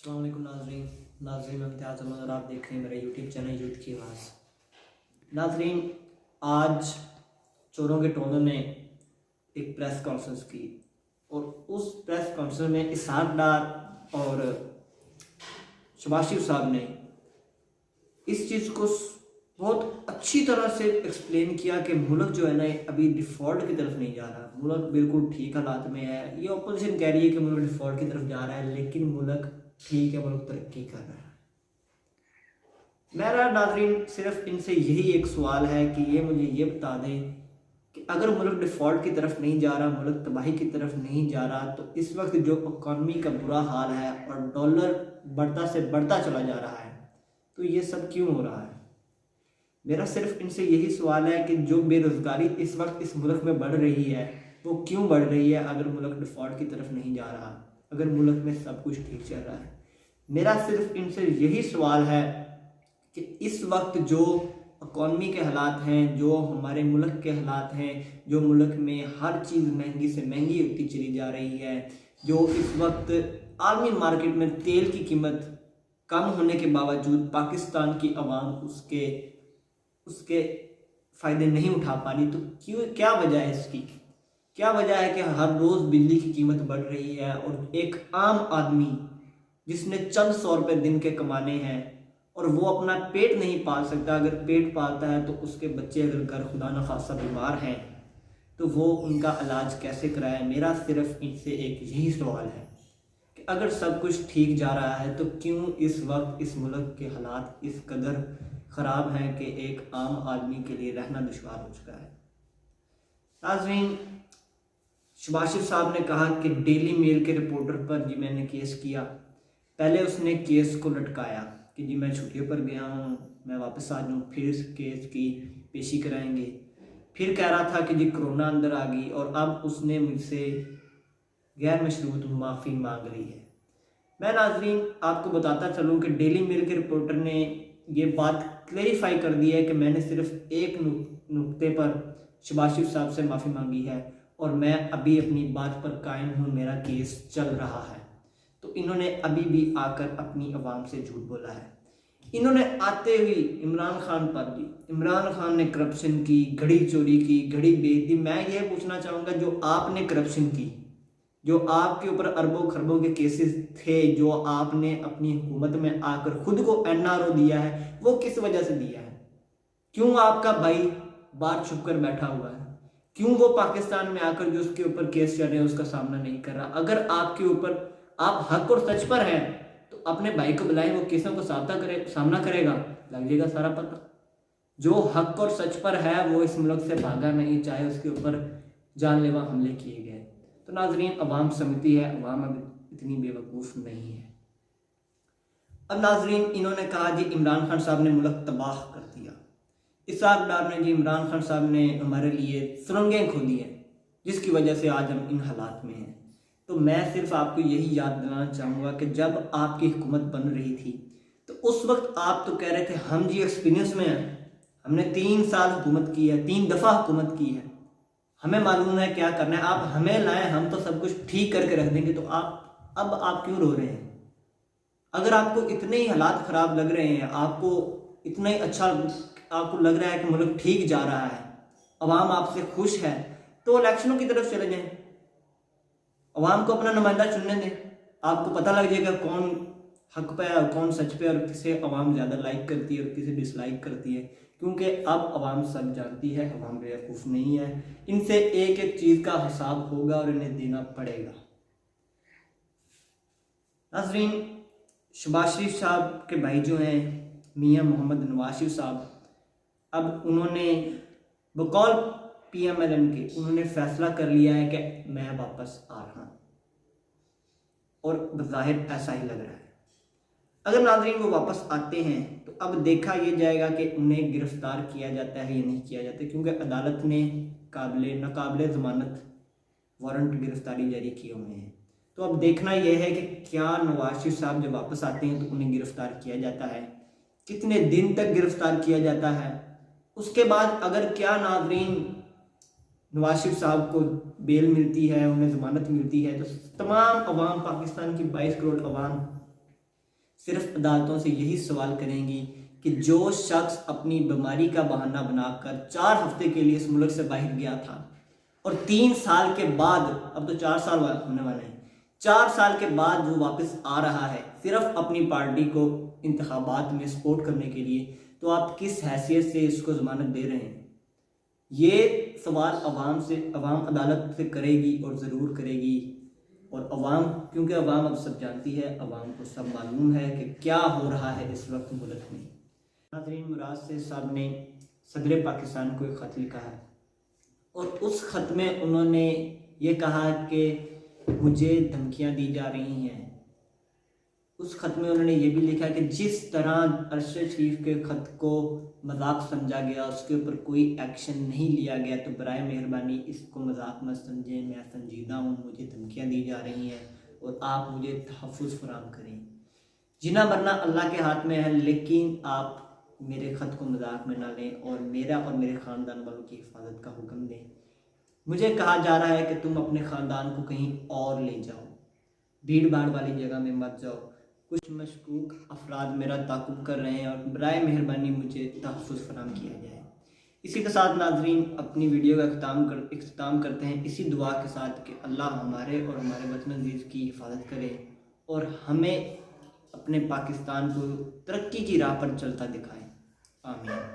अस्सलाम वालेकुम नाज़रीन इम्तियाज़ अहमद और आप देख रहे हैं मेरा यूट्यूब चैनल यूथ की आवाज़। नाज़रीन, आज चोरों के टोनों ने एक प्रेस कॉन्फ्रेंस की और उस प्रेस कॉन्फ्रेंस में इसहाक डार और शबाशिर साहब ने इस चीज़ को बहुत अच्छी तरह से एक्सप्लेन किया कि मुल्क जो है ना अभी डिफ़ॉल्ट की तरफ नहीं जा रहा, मुल्क बिल्कुल ठीक हालात में है। ये अपोजिशन कह रही है कि मुल्क डिफ़ॉल्ट की तरफ जा रहा है, लेकिन मुल्क ठीक है, मुल्क तरक्की कर रहा है। मेरा नाज़रीन सिर्फ इनसे यही एक सवाल है कि ये मुझे ये बता दें कि अगर मुल्क डिफ़ॉल्ट की तरफ नहीं जा रहा, मुल्क तबाही की तरफ नहीं जा रहा, तो इस वक्त जो इकॉनमी का बुरा हाल है और डॉलर बढ़ता से बढ़ता चला जा रहा है, तो ये सब क्यों हो रहा है? मेरा सिर्फ इनसे यही सवाल है कि जो बेरोज़गारी इस वक्त इस मुल्क में बढ़ रही है वो क्यों बढ़ रही है अगर मुल्क डिफ़ॉल्ट की तरफ नहीं जा रहा, अगर मुल्क में सब कुछ ठीक चल रहा है। मेरा सिर्फ इनसे यही सवाल है कि इस वक्त जो इकॉनमी के हालात हैं, जो हमारे मुल्क के हालात हैं, जो मुल्क में हर चीज़ महंगी से महंगी होती चली जा रही है, जो इस वक्त आलमी मार्केट में तेल की कीमत कम होने के बावजूद पाकिस्तान की आवाम उसके फ़ायदे नहीं उठा पा रही, तो क्यों, क्या वजह है इसकी? क्या वजह है कि हर रोज़ बिजली की कीमत बढ़ रही है और एक आम आदमी जिसने चंद 100 रुपये दिन के कमाने हैं और वो अपना पेट नहीं पाल सकता, अगर पेट पालता है तो उसके बच्चे अगर घर खुदा न खासा बीमार हैं तो वो उनका इलाज कैसे कराए? मेरा सिर्फ इनसे एक यही सवाल है कि अगर सब कुछ ठीक जा रहा है तो क्यों इस वक्त इस मुल्क के हालात इस कदर ख़राब हैं कि एक आम आदमी के लिए रहना दुश्वार हो चुका है। नाज़रीन, शबाशिर साहब ने कहा कि डेली मेल के रिपोर्टर पर जी मैंने केस किया। पहले उसने केस को लटकाया कि जी मैं छुट्टियों पर गया हूँ, मैं वापस आ जाऊँ, फिर इस केस की पेशी कराएंगे। फिर कह रहा था कि जी कोरोना अंदर आ गई और अब उसने मुझसे गैर मशरूत माफ़ी मांग ली है। मैं नाज़रीन आपको बताता चलूँ कि डेली मेल के रिपोर्टर ने ये बात क्लेरिफाई कर दी है कि मैंने सिर्फ एक नुक्ते पर शबाशिर साहब से माफ़ी मांगी है और मैं अभी अपनी बात पर कायम हूँ, मेरा केस चल रहा है। तो इन्होंने अभी भी आकर अपनी आवाम से झूठ बोला है। इन्होंने आते हुए इमरान खान पर भी, इमरान खान ने करप्शन की, घड़ी चोरी की, घड़ी बेच दी। मैं ये पूछना चाहूँगा, जो आपने करप्शन की, जो आपके ऊपर अरबों खरबों के केसेस थे, जो आपने अपनी हुकूमत में आकर खुद को एनआरओ दिया है, वो किस वजह से दिया है? क्यों आपका भाई बाहर छुप कर बैठा हुआ है? क्यों वो पाकिस्तान में आकर जो उसके ऊपर केस चल रहे हैं उसका सामना नहीं कर रहा? अगर आपके ऊपर आप हक और सच पर हैं तो अपने भाई को बुलाएं, वो केसों को सामना करेगा, लग जाएगा सारा पता। जो हक और सच पर है वो इस मुल्क से भागा नहीं, चाहे उसके ऊपर जानलेवा हमले किए गए। तो नाजरीन, अवाम समझती है, अवाम अब इतनी बेवकूफ़ नहीं है। अब नाजरीन, इन्होंने कहा जी इमरान खान साहब ने मुल्क तबाह कर दिया। इसहाक डार ने जी इमरान खान साहब ने हमारे लिए सुरंगें खोदी हैं जिसकी वजह से आज हम इन हालात में हैं। तो मैं सिर्फ आपको यही याद दिलाना चाहूँगा कि जब आपकी हुकूमत बन रही थी तो उस वक्त आप तो कह रहे थे हम जी एक्सपीरियंस में हैं, हमने 3 साल हुकूमत की है, 3 दफ़ा हुकूमत की है, हमें मालूम है क्या करना है, आप हमें लाएं, हम तो सब कुछ ठीक करके रख देंगे। तो आप क्यों रो रहे हैं? अगर आपको इतने ही हालात ख़राब लग रहे हैं, आपको इतना ही अच्छा आपको लग रहा है कि मुल्क ठीक जा रहा है, अवाम आपसे खुश है, तो इलेक्शनों की तरफ चले जाएं, अवाम को अपना नुमाइंदा चुनने दें। आपको पता लग जाएगा कौन हक पे है और कौन सच पे, और किसे अवाम ज़्यादा लाइक करती है और किसे डिसलाइक करती है। क्योंकि अब अवाम सब जानती है, अवाम बेवकूफ़ नहीं है, इनसे एक एक चीज़ का हिसाब होगा और इन्हें देना पड़ेगा। नाज़रीन, शबाशिर साहब के भाई जो हैं मियाँ मोहम्मद नवाज साहब, अब उन्होंने बकौल PMLN के उन्होंने फैसला कर लिया है कि मैं वापस आ रहा हूँ, और बज़ाहिर ऐसा ही लग रहा है। अगर नाज़रीन वो वापस आते हैं तो अब देखा ये जाएगा कि उन्हें गिरफ्तार किया जाता है या नहीं किया जाता, क्योंकि अदालत ने नाकाबिले ज़मानत वारंट गिरफ्तारी जारी किए हुए हैं। तो अब देखना यह है कि क्या नवाज शरीफ साहब जब वापस आते हैं तो उन्हें गिरफ्तार किया जाता है, कितने दिन तक गिरफ्तार किया जाता है, उसके बाद अगर क्या नाज़रीन नवाज शरीफ साहब को बेल मिलती है, उन्हें ज़मानत मिलती है, तो तमाम अवाम, पाकिस्तान की 22 करोड़ अवाम सिर्फ अदालतों से यही सवाल करेंगी कि जो शख्स अपनी बीमारी का बहाना बनाकर 4 हफ्ते के लिए इस मुल्क से बाहर गया था और 3 साल के बाद, अब तो 4 साल होने वाले हैं, 4 साल के बाद वो वापस आ रहा है सिर्फ अपनी पार्टी को इंतखाबात में सपोर्ट करने के लिए, तो आप किस हैसियत से इसको ज़मानत दे रहे हैं? ये सवाल अवाम अदालत से करेगी और ज़रूर करेगी। और अवाम, क्योंकि अवाम अब सब जानती है, अवाम को सब मालूम है कि क्या हो रहा है इस वक्त मुल्क में। नाज़रीन, मुराद से साहब ने सदर पाकिस्तान को एक ख़त लिखा है और उस ख़त में उन्होंने ये कहा कि मुझे धमकियां दी जा रही हैं। उस ख़त में उन्होंने ये भी लिखा कि जिस तरह अरशद शरीफ के ख़त को मजाक समझा गया, उसके ऊपर कोई एक्शन नहीं लिया गया, तो बराए मेहरबानी इसको मजाक मत समझें, मैं संजीदा हूँ, मुझे धमकियाँ दी जा रही हैं और आप मुझे तहफ़्फ़ुज़ फराहम करें। जीना मरना अल्लाह के हाथ में है, लेकिन आप मेरे ख़त को मजाक में ना लें और मेरा और मेरे ख़ानदान वालों की हिफाजत का हुक्म दें। मुझे कहा जा रहा है कि तुम अपने ख़ानदान को कहीं और ले जाओ, भीड़ भाड़ वाली जगह में मत जाओ। कुछ मशकूक अफराद मेरा ताक़ुब कर रहे हैं और बराए मेहरबानी मुझे तहफ़्फ़ुज़ फराहम किया जाए। इसी के साथ नाज़रीन, अपनी वीडियो का इख्तिताम करते हैं इसी दुआ के साथ कि अल्लाह हमारे और हमारे वतन अज़ीज़ की हिफाजत करे और हमें अपने पाकिस्तान को तरक्की की राह पर चलता दिखाए। आमीन।